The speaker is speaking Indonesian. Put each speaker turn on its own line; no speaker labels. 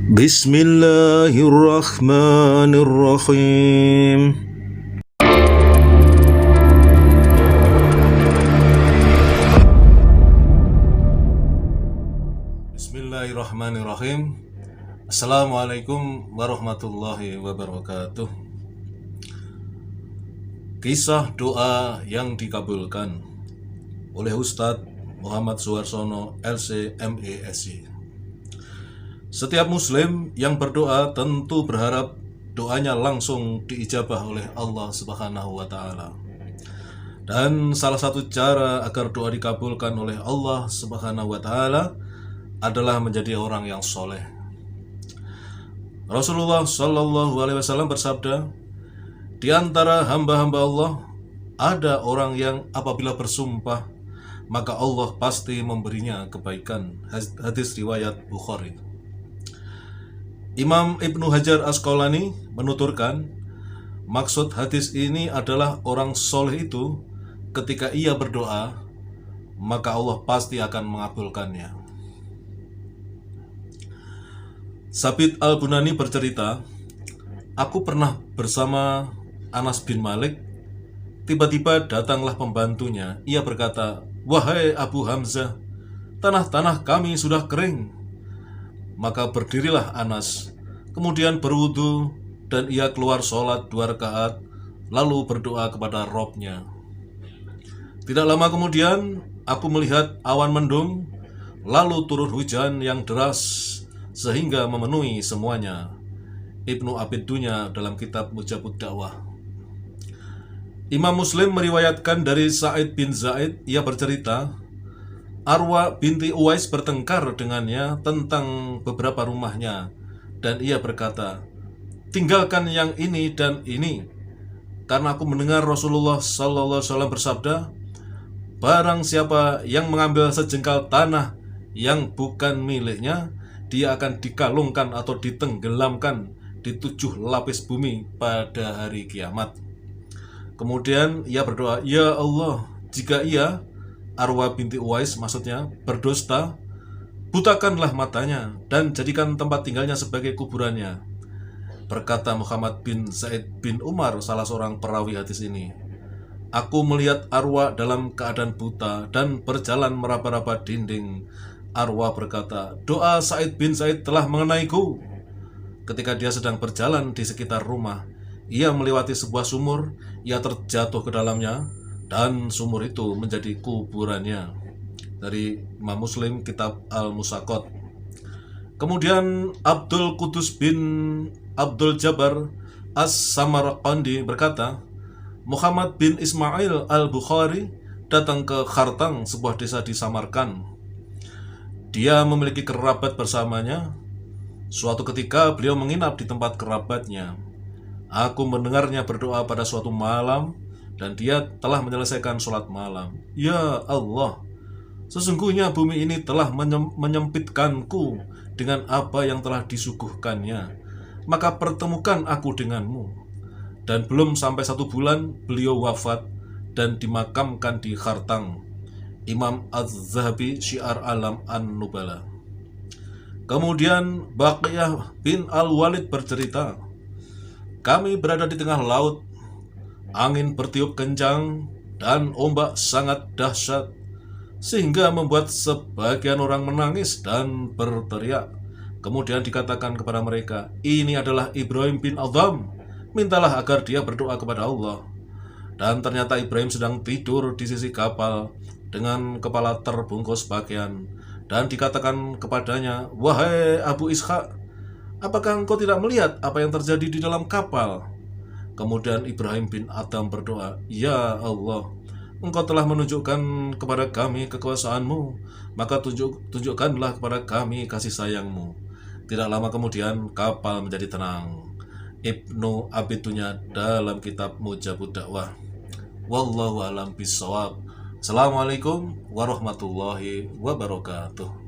Bismillahirrahmanirrahim. Bismillahirrahmanirrahim. Assalamualaikum warahmatullahi wabarakatuh. Kisah doa yang dikabulkan oleh Ustadz Muhammad Suharsono LC MESI. Setiap muslim yang berdoa tentu berharap doanya langsung diijabah oleh Allah Subhanahu wa Ta'ala. Dan salah satu cara agar doa dikabulkan oleh Allah Subhanahu wa Ta'ala adalah menjadi orang yang soleh. Rasulullah Shallallahu Alaihi Wasallam bersabda, di antara hamba-hamba Allah ada orang yang apabila bersumpah maka Allah pasti memberinya kebaikan. Hadis riwayat Bukhari. Imam Ibnu Hajar Asqalani menuturkan, maksud hadis ini adalah orang soleh itu ketika ia berdoa maka Allah pasti akan mengabulkannya. Sabit Al-Bunani bercerita, aku pernah bersama Anas bin Malik. Tiba-tiba datanglah pembantunya. Ia berkata, wahai Abu Hamzah, tanah-tanah kami sudah kering. Maka berdirilah Anas, kemudian berwudu, dan ia keluar sholat 2 rakaat, lalu berdoa kepada Robnya. Tidak lama kemudian, aku melihat awan mendung, lalu turun hujan yang deras, sehingga memenuhi semuanya. Ibnu Abid Dunya dalam kitab Mujabud Dakwah. Imam Muslim meriwayatkan dari Sa'id bin Zaid, ia bercerita, Arwa binti Uwais bertengkar dengannya tentang beberapa rumahnya, dan ia berkata, tinggalkan yang ini dan ini, karena aku mendengar Rasulullah Sallallahu Alaihi Wasallam bersabda, barang siapa yang mengambil sejengkal tanah yang bukan miliknya, dia akan dikalungkan atau ditenggelamkan di 7 lapis bumi pada hari kiamat. Kemudian ia berdoa, ya Allah, jika ia, Arwa binti Uwais maksudnya, berdusta, butakanlah matanya dan jadikan tempat tinggalnya sebagai kuburannya. Berkata Muhammad bin Zaid bin Umar, salah seorang perawi hadis ini, aku melihat Arwa dalam keadaan buta dan berjalan meraba-raba dinding. Arwa berkata, doa Sa'id bin Zaid telah mengenaiku. Ketika dia sedang berjalan di sekitar rumah, ia melewati sebuah sumur, ia terjatuh ke dalamnya, dan sumur itu menjadi kuburannya. Dari Imam Muslim, kitab Al-Musaqat. Kemudian Abdul Qudus bin Abdul Jabbar As-Samarqandi berkata, Muhammad bin Ismail Al-Bukhari datang ke Khartang, sebuah desa di Samarkand. Dia memiliki kerabat bersamanya. Suatu ketika beliau menginap di tempat kerabatnya. Aku mendengarnya berdoa pada suatu malam, dan dia telah menyelesaikan sholat malam. Ya Allah, sesungguhnya bumi ini telah menyempitkanku dengan apa yang telah disuguhkannya. Maka pertemukan aku denganmu. Dan belum sampai 1 bulan, beliau wafat dan dimakamkan di Khartang. Imam Az-Zahabi, Syiar Alam An-Nubala. Kemudian Baqiyah bin Al-Walid bercerita, kami berada di tengah laut. Angin bertiup kencang dan ombak sangat dahsyat, sehingga membuat sebagian orang menangis dan berteriak. Kemudian dikatakan kepada mereka, ini adalah Ibrahim bin Adham, mintalah agar dia berdoa kepada Allah. Dan ternyata Ibrahim sedang tidur di sisi kapal dengan kepala terbungkus pakaian. Dan dikatakan kepadanya, wahai Abu Ishaq, apakah engkau tidak melihat apa yang terjadi di dalam kapal? Kemudian Ibrahim bin Adham berdoa, ya Allah, engkau telah menunjukkan kepada kami kekuasaanmu, maka tunjukkanlah kepada kami kasih sayangmu. Tidak lama kemudian kapal menjadi tenang. Ibnu Abid Dunya dalam kitab Mujabud Dakwah. Wallahu a'lam bishawab. Assalamualaikum warahmatullahi wabarakatuh.